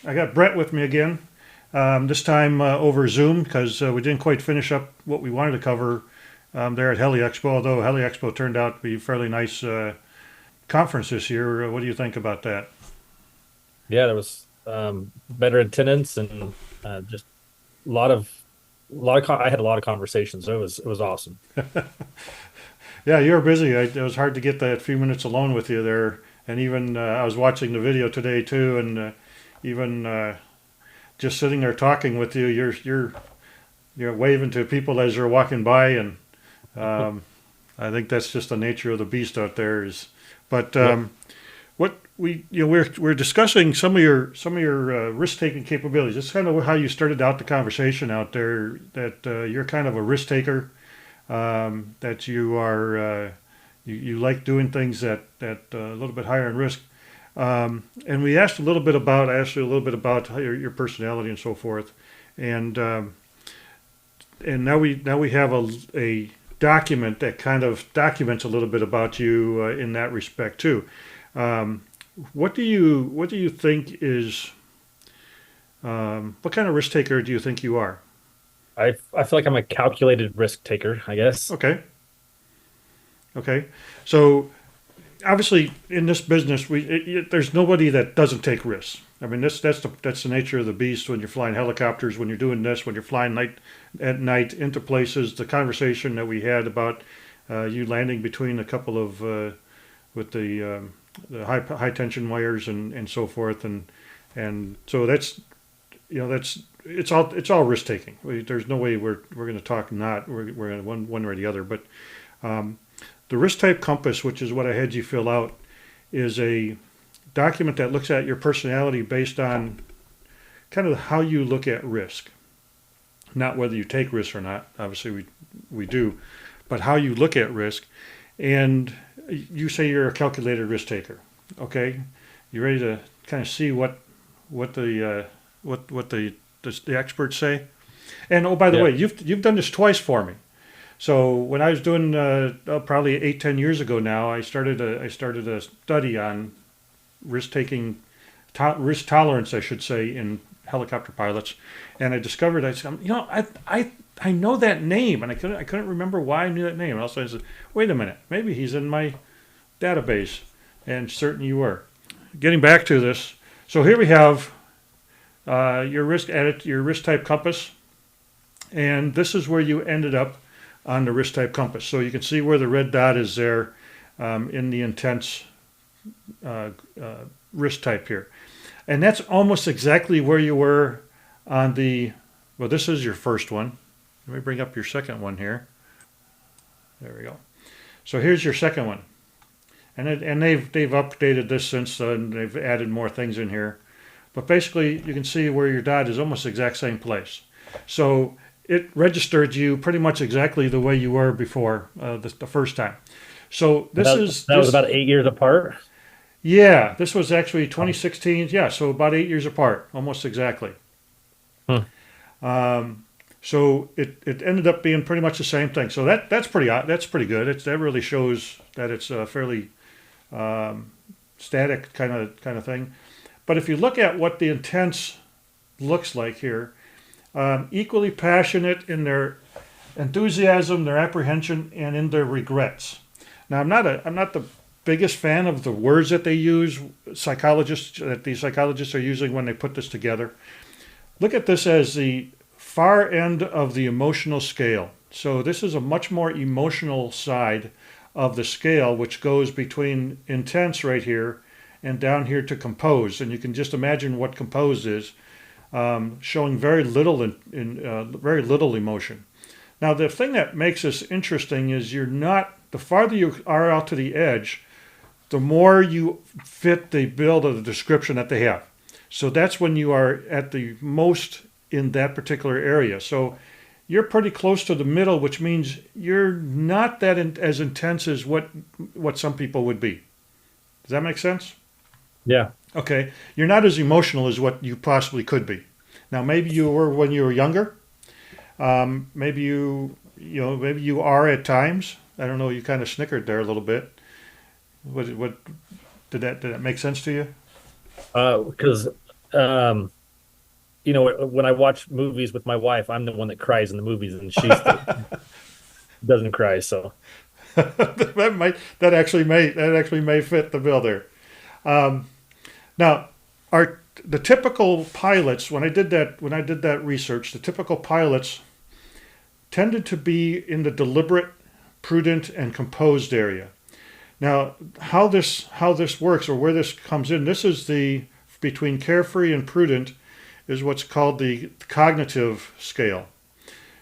I got Brett with me again. This time over Zoom because we didn't quite finish up what we wanted to cover there at Heli Expo. Although Heli Expo turned out to be a fairly nice conference this year. What do you think about that? Yeah, there was better attendance and just a lot of I had a lot of conversations. So it was awesome. Yeah, you were busy. It was hard to get that few minutes alone with you there. And even I was watching the video today too, and even just sitting there talking with you, you're waving to people as you're walking by, and um, I think that's just the nature of the beast out there. But Yep. what we're discussing some of your risk taking capabilities. That's kind of how you started out the conversation out there. That you're kind of a risk taker. That you are you like doing things that a little bit higher in risk. And we asked a little bit about I asked you a little bit about how your personality and so forth. And now we have a document that kind of documents a little bit about you in that respect too. Um, what do you think is what kind of risk taker do you think you are? I feel like I'm a calculated risk taker, I guess. Okay, okay. So obviously in this business, there's nobody that doesn't take risks. I mean, that's the nature of the beast. When you're flying helicopters, when you're doing this, when you're flying at night into places, the conversation that we had about you landing between a couple of with the high tension wires and so forth, and so that's that's it's all risk taking. There's no way we're going to talk not we're going to one way or the other, but um, the risk type compass, which is what I had you fill out, is a document that looks at your personality based on kind of how you look at risk, not whether you take risks or not. Obviously, we do, but how you look at risk. And you say you're a calculated risk taker. Okay, you ready to kind of see what the experts say? And oh, by the Yeah. way, you've done this twice for me. So when I was doing probably 8-10 years ago now, I started a study on risk taking, risk tolerance, I should say, in helicopter pilots, and I discovered I said, I know that name, and I couldn't remember why I knew that name. And also I said, wait a minute, maybe he's in my database, and certain you were. Getting back to this, so here we have your risk type compass, and this is where you ended up on the risk type compass. So you can see where the red dot is there in the intense uh, uh, risk type here. And that's almost exactly where you were on the, well, this is your first one. Let me bring up your second one here. There we go. So here's your second one. And they've updated this since and they've added more things in here. But basically, you can see where your dot is almost the exact same place. So it registered you pretty much exactly the way you were before the first time. So this That is that was this about 8 years apart. Yeah, this was actually Oh. 2016. Yeah, so about 8 years apart, almost exactly. Hmm. Um, so it ended up being pretty much the same thing. So that's pretty good. That really shows that it's a fairly um, static kind of thing. But if you look at what the intense looks like here, equally passionate in their enthusiasm, their apprehension, and in their regrets. Now, I'm not the biggest fan of the words that they use, these psychologists are using when they put this together. Look at this as the far end of the emotional scale. So this is a much more emotional side of the scale, which goes between intense right here and down here to compose. And you can just imagine what compose is, showing very little emotion. Now, the thing that makes this interesting is you're not the farther you are out to the edge, the more you fit the build of the description that they have. So that's when you are at the most in that particular area. So you're pretty close to the middle, which means you're not as intense as what some people would be. Does that make sense? Yeah. Okay, you're not as emotional as what you possibly could be. Now, maybe you were when you were younger. Maybe maybe you are at times. I don't know. You kind of snickered there a little bit. What did that make sense to you? Because Um, you know, when I watch movies with my wife, I'm the one that cries in the movies, and she's the doesn't cry. So That actually may fit the bill there. Now, our the typical pilots when I did that research, the typical pilots tended to be in the deliberate, prudent, and composed area. Now, how this works or where this comes in, this is the between carefree and prudent is what's called the cognitive scale.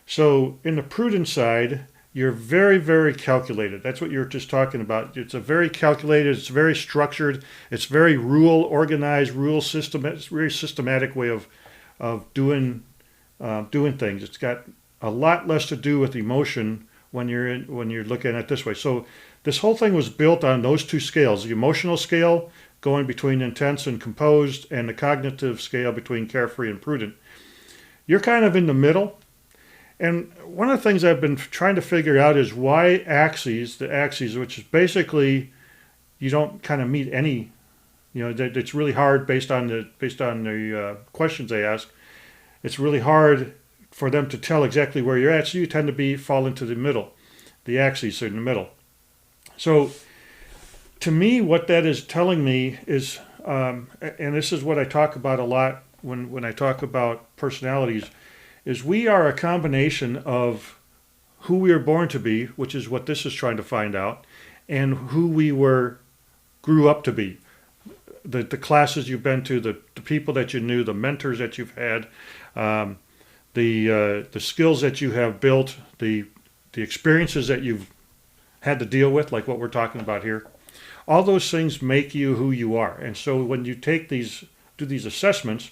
So in the prudent side, you're very, very calculated. That's what you're just talking about. It's a very calculated, it's very structured, it's very rule organized, rule system. It's a very systematic way of doing things. It's got a lot less to do with emotion when you're looking at it this way. So this whole thing was built on those two scales: the emotional scale going between intense and composed, and the cognitive scale between carefree and prudent. You're kind of in the middle. And one of the things I've been trying to figure out is why axes, the axes, which is basically you don't kind of meet any, it's really hard based on the questions they ask. It's really hard for them to tell exactly where you're at, so you tend to fall into the middle. The axes are in the middle. So to me, what that is telling me is, and this is what I talk about a lot when I talk about personalities, is we are a combination of who we were born to be, which is what this is trying to find out, and who we grew up to be. The classes you've been to, the people that you knew, the mentors that you've had, um, the skills that you have built, the experiences that you've had to deal with, like what we're talking about here. All those things make you who you are. And so when you do these assessments,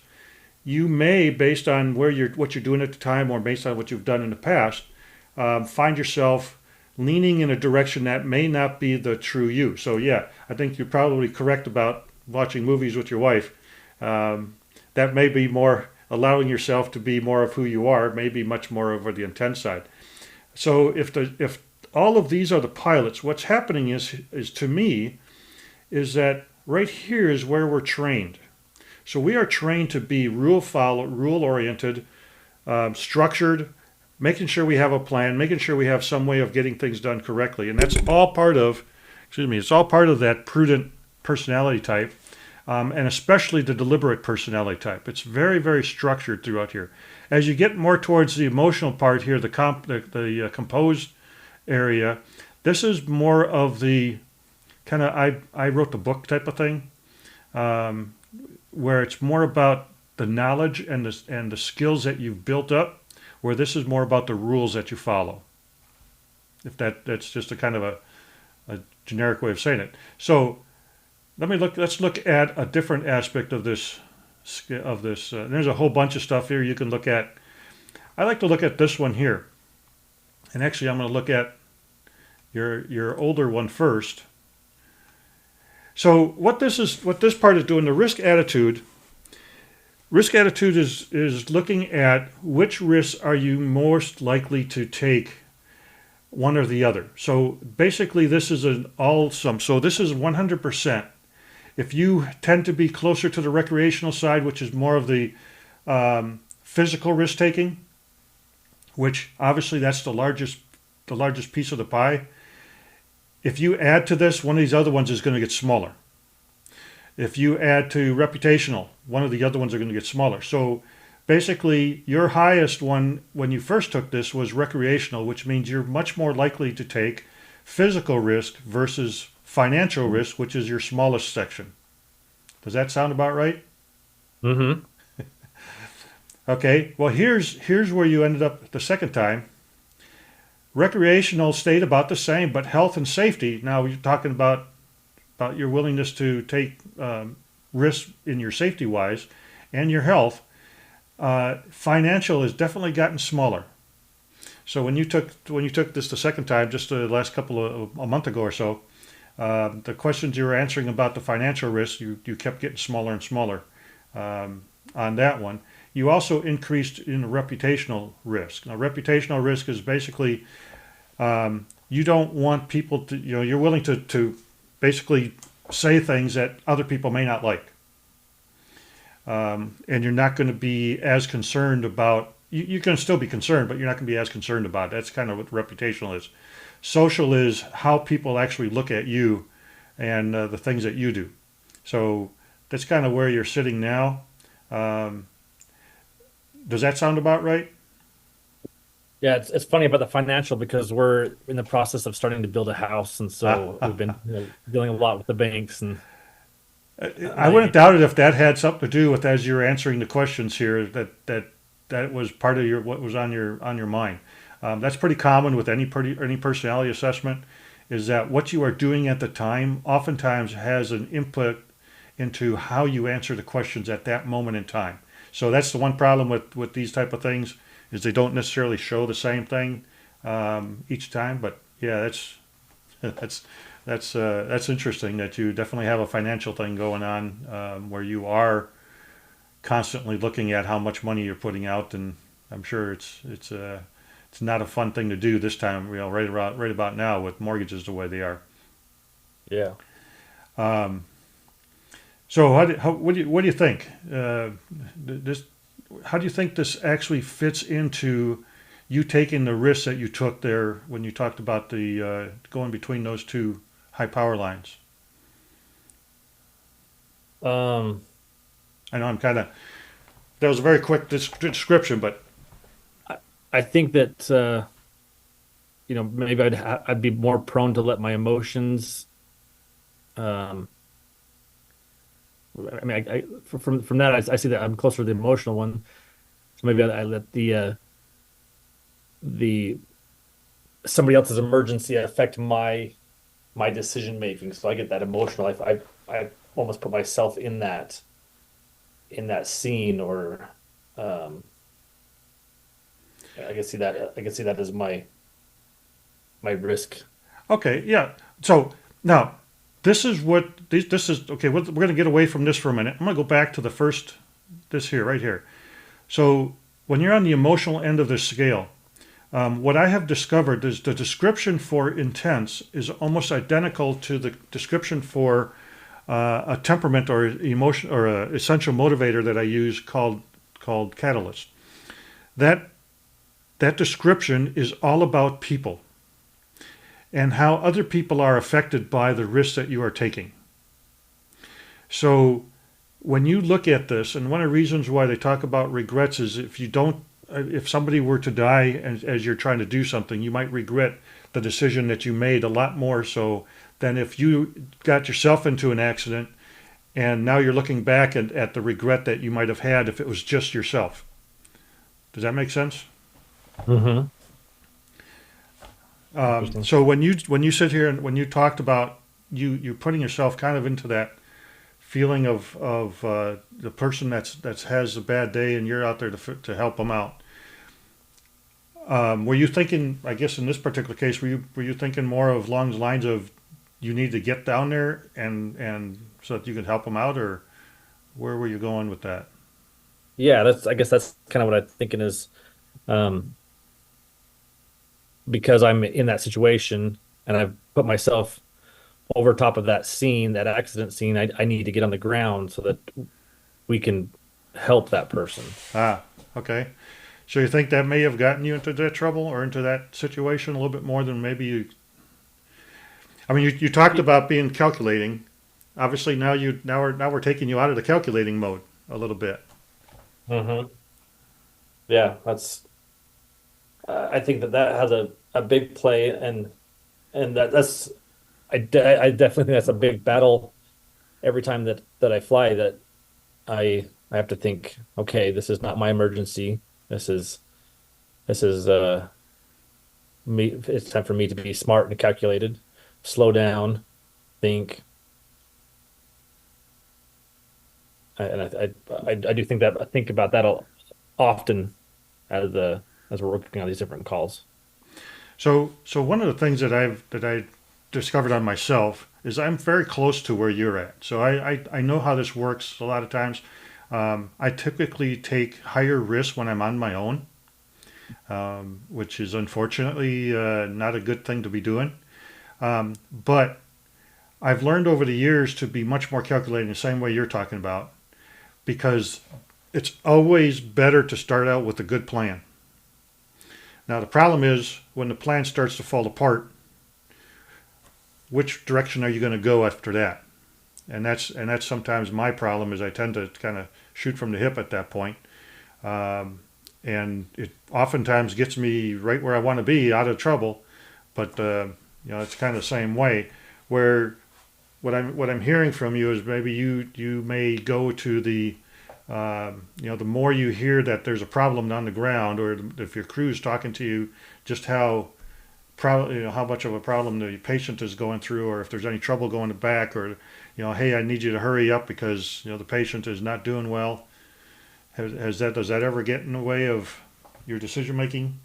you may, based on what you're doing at the time, or based on what you've done in the past, find yourself leaning in a direction that may not be the true you. So yeah, I think you're probably correct about watching movies with your wife. That may be more allowing yourself to be more of who you are, maybe much more over the intense side. So if all of these are the pilots, what's happening is to me is that right here is where we're trained. So we are trained to be rule oriented, structured, making sure we have a plan, making sure we have some way of getting things done correctly, and that's all part of, it's all part of that prudent personality type, and especially the deliberate personality type. It's very, very structured throughout here. As you get more towards the emotional part here, the composed area, this is more of the kind of I wrote the book type of thing. Where it's more about the knowledge and the skills that you've built up, where this is more about the rules that you follow. If that's just a kind of a generic way of saying it. So let's look at a different aspect of this. There's a whole bunch of stuff here you can look at. I like to look at this one here, and actually I'm going to look at your older one first. So what this part is doing, the risk attitude. Risk attitude is looking at which risks are you most likely to take, one or the other. So basically, this is an all sum. So this is 100%. If you tend to be closer to the recreational side, which is more of the physical risk taking, which obviously that's the largest piece of the pie. If you add to this, one of these other ones is going to get smaller. If you add to reputational, one of the other ones are going to get smaller. So basically, your highest one when you first took this was recreational, which means you're much more likely to take physical risk versus financial risk, which is your smallest section. Does that sound about right? mm-hmm. Okay, well, here's where you ended up the second time. Recreational stayed about the same, but health and safety. Now you're talking about your willingness to take risks in your safety wise and your health. Financial has definitely gotten smaller. So when you took this the second time, just the last a month ago or so, the questions you were answering about the financial risk, you kept getting smaller and smaller on that one. You also increased in reputational risk. Now, reputational risk is basically you don't want people to, you're willing to basically say things that other people may not like. and you're not going to be as concerned about. You can still be concerned, but you're not going to be as concerned about it. That's kind of what reputational is. Social is how people actually look at you and the things that you do. So that's kind of where you're sitting now. Um, does that sound about right? Yeah, it's funny about the financial because we're in the process of starting to build a house, and so we've been dealing a lot with the banks, and I wouldn't doubt it if that had something to do with as you're answering the questions here that was part of your what was on your mind. That's pretty common with any personality assessment, is that what you are doing at the time oftentimes has an input into how you answer the questions at that moment in time. So that's the one problem with these type of things is they don't necessarily show the same thing each time. But yeah, that's that's interesting that you definitely have a financial thing going on where you are constantly looking at how much money you're putting out, and I'm sure it's not a fun thing to do this time. Right about now with mortgages the way they are. yeah. Um, so what do you think? This how do you think this actually fits into you taking the risks that you took there when you talked about the going between those two high power lines? Um, I know I'm kind of that was a very quick description, but I, I think that maybe I'd be more prone to let my emotions. Um, I mean, from that, I see that I'm closer to the emotional one. So maybe I let the somebody else's emergency affect my decision making. So I get that emotional. I almost put myself in that scene, or um, I can see that as my risk. okay, yeah. So now this is okay. We're going to get away from this for a minute. I'm going to go back to the first this here right here. So when you're on the emotional end of the scale, what I have discovered is the description for intense is almost identical to the description for a temperament or emotion or a essential motivator that I use called catalyst. That that description is all about people and how other people are affected by the risks that you are taking. So when you look at this, and one of the reasons why they talk about regrets is if somebody were to die as you're trying to do something, you might regret the decision that you made a lot more so than if you got yourself into an accident and now you're looking back at the regret that you might have had if it was just yourself. Does that make sense? Hmm. Interesting. So when you sit here and when you talked about you putting yourself kind of into that feeling of the person that's has a bad day and you're out there to help them out. Were you thinking? I guess in this particular case, were you thinking more of along the lines of you need to get down there and so that you can help them out, or where were you going with that? Yeah, I guess that's kind of what I'm thinking is, um, because I'm in that situation and I've put myself over top of that scene, that accident scene. I need to get on the ground so that we can help that person. Ah, okay. So you think that may have gotten you into that trouble or into that situation a little bit more than maybe you. I mean, you talked about being calculating. Obviously, now we're taking you out of the calculating mode a little bit. Hmm. Yeah, I think that has a big play, and that's I definitely think that's a big battle every time that I fly, that I have to think, okay, this is not my emergency. This is me. It's time for me to be smart and calculated, slow down, think. And I do think that I think about that often as we're working on these different calls. So one of the things that I discovered on myself is I'm very close to where you're at. So I know how this works a lot of times. I typically take higher risks when I'm on my own, which is unfortunately not a good thing to be doing. But I've learned over the years to be much more calculating the same way you're talking about. because it's always better to start out with a good plan. Now, the problem is when the plan starts to fall apart, which direction are you going to go after that? And that's sometimes my problem is I tend to kind of shoot from the hip at that point. Um, and it oftentimes gets me right where I want to be, out of trouble. But it's kind of the same way. Where what I'm hearing from you is maybe you may go to the more you hear that there's a problem on the ground, or if your crew's talking to you, just how much of a problem the patient is going through, or if there's any trouble going back, or hey, I need you to hurry up because the patient is not doing well. Does that ever get in the way of your decision making?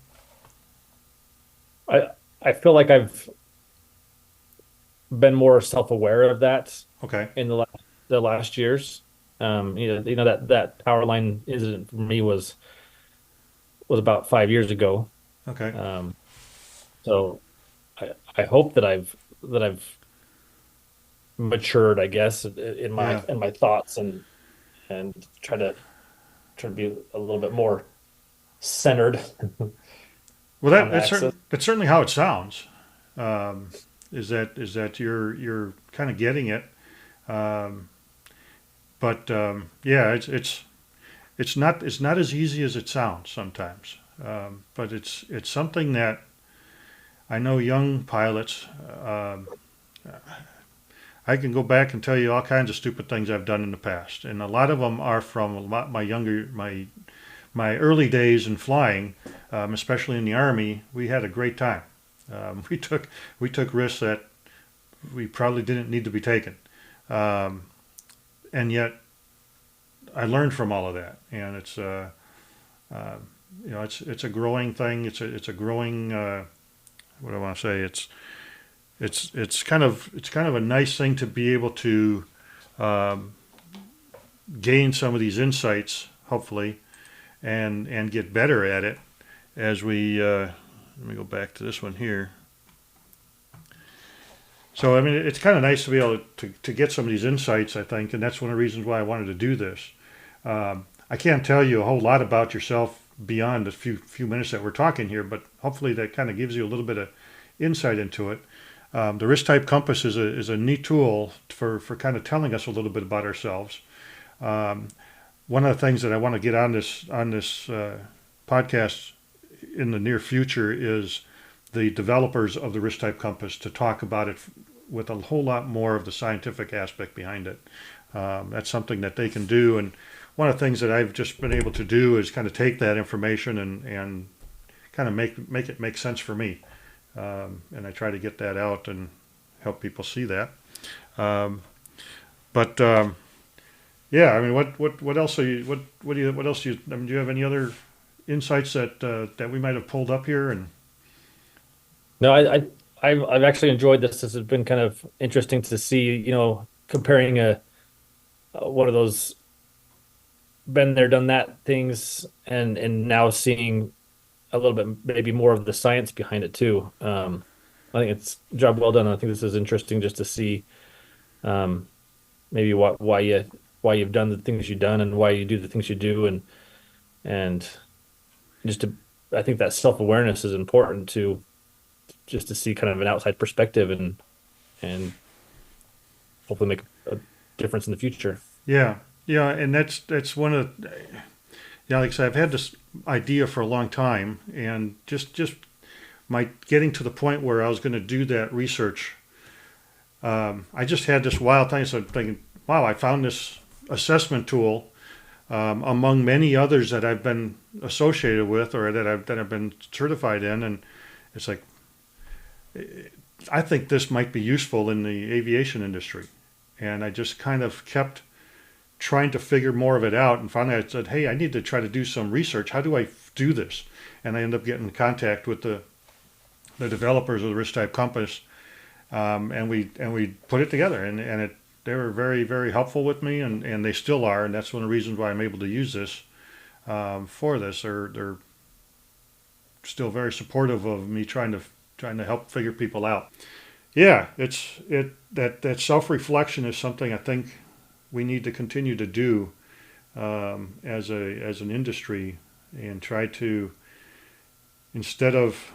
I I feel like I've been more self-aware of that Okay, in the last years. That power line incident for me was about 5 years ago. okay, Um, so I hope that I've matured, I guess, in yeah. my thoughts and try to be a little bit more centered Well, on access. that's certainly how it sounds. Um, is that you're kind of getting it, um, but yeah, it's not as easy as it sounds sometimes. But it's something that I know young pilots. Um, I can go back and tell you all kinds of stupid things I've done in the past, and a lot of them are from a lot my early days in flying, especially in the Army. We had a great time. We took risks that we probably didn't need to be taken, um, and yet I learned from all of that. And uh, it's a growing thing. It's a growing what do I want to say? It's kind of a nice thing to be able to um, gain some of these insights, hopefully, and get better at it as we. Let me go back to this one here. So I mean, it's kind of nice to be able to get some of these insights, I think, and that's one of the reasons why I wanted to do this. I can't tell you a whole lot about yourself beyond the few minutes that we're talking here, but hopefully that kind of gives you a little bit of insight into it. The risk type compass is a neat tool for kind of telling us a little bit about ourselves. Um, One of the things that I want to get on this podcast in the near future is the developers of the risk type compass to talk about it with a whole lot more of the scientific aspect behind it. That's something that they can do, and one of the things that I've just been able to do is kind of take that information and kind of make it make sense for me, and I try to get that out and help people see that. Um, but yeah, I mean, what else are you what else do you I mean, do you have any other insights that we might have pulled up here? And No, I've actually enjoyed this. This has been kind of interesting to see, comparing one of those been there, done that things, and now seeing a little bit maybe more of the science behind it too. I think it's a job well done. I think this is interesting just to see um, maybe why you've done the things you've done and why you do the things you do, and just to I think that self awareness is important to just to see kind of an outside perspective and hopefully make a difference in the future. yeah, yeah, and that's one of yeah, like I said, I've had this idea for a long time, and just my getting to the point where I was going to do that research. I just had this wild thing. So I'm thinking, wow, I found this assessment tool among many others that I've been associated with or that I've been certified in, and it's like I think this might be useful in the aviation industry. And I just kind of kept trying to figure more of it out. And finally I said, hey, I need to try to do some research. How do I do this? And I ended up getting in contact with the developers of the risk type compass. And we put it together, and they were very, very helpful with me, and they still are. And that's one of the reasons why I'm able to use this for this. They're still very supportive of me trying to help figure people out. Yeah, that self reflection is something I think we need to continue to do as an industry, and try to, instead of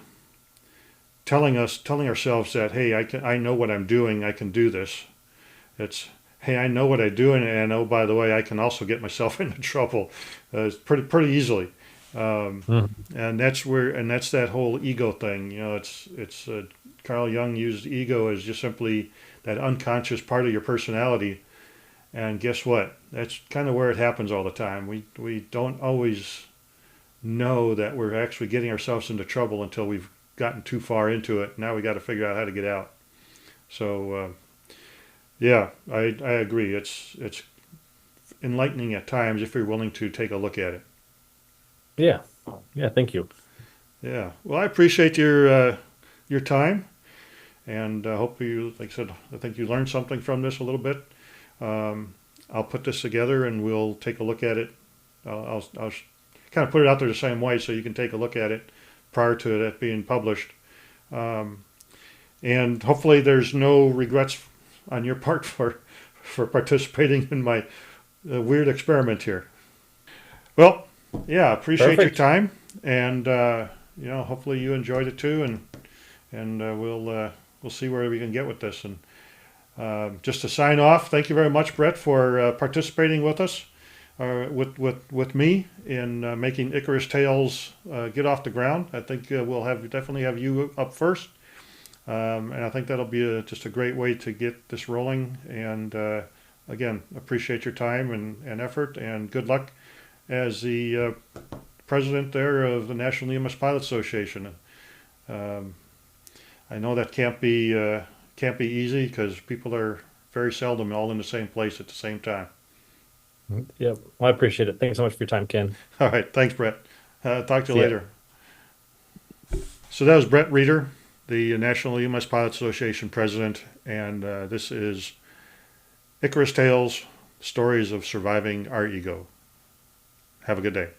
telling ourselves that, hey, I know what I'm doing, I can do this. It's, hey, I know what I'm doing, and oh, by the way, I can also get myself into trouble. It's pretty easily. Um, Mhm. and that's that whole ego thing. You know, it's Carl Jung used ego as just simply that unconscious part of your personality. And guess what? That's kind of where it happens all the time. We don't always know that we're actually getting ourselves into trouble until we've gotten too far into it. Now we got to figure out how to get out. So yeah, I agree. It's enlightening at times if you're willing to take a look at it. Yeah. Yeah. Thank you. Yeah. Well, I appreciate your time, and hope you, like I said, I think you learned something from this a little bit. Um, I'll put this together and we'll take a look at it. I'll kind of put it out there the same way so you can take a look at it prior to it being published. Um, and hopefully there's no regrets on your part for participating in my weird experiment here. Well, yeah, appreciate your Perfect. time, and hopefully you enjoyed it too, and we'll see where we can get with this. And just to sign off, thank you very much, Brett, for participating with us, with me in making Icarus Tales get off the ground. I think we'll definitely have you up first, and I think that'll be just a great way to get this rolling. And again, appreciate your time and effort, and good luck as the president there of the National EMS Pilot Association. Um, I know that can't be easy because people are very seldom all in the same place at the same time. Yep. Well, I appreciate it. Thanks so much for your time, Ken. All right, thanks, Brett. Talk to you See ya. later. So that was Brett Reeder, the National EMS Pilot Association president, and this is Icarus Tales: Stories of Surviving Our Ego. Have a good day.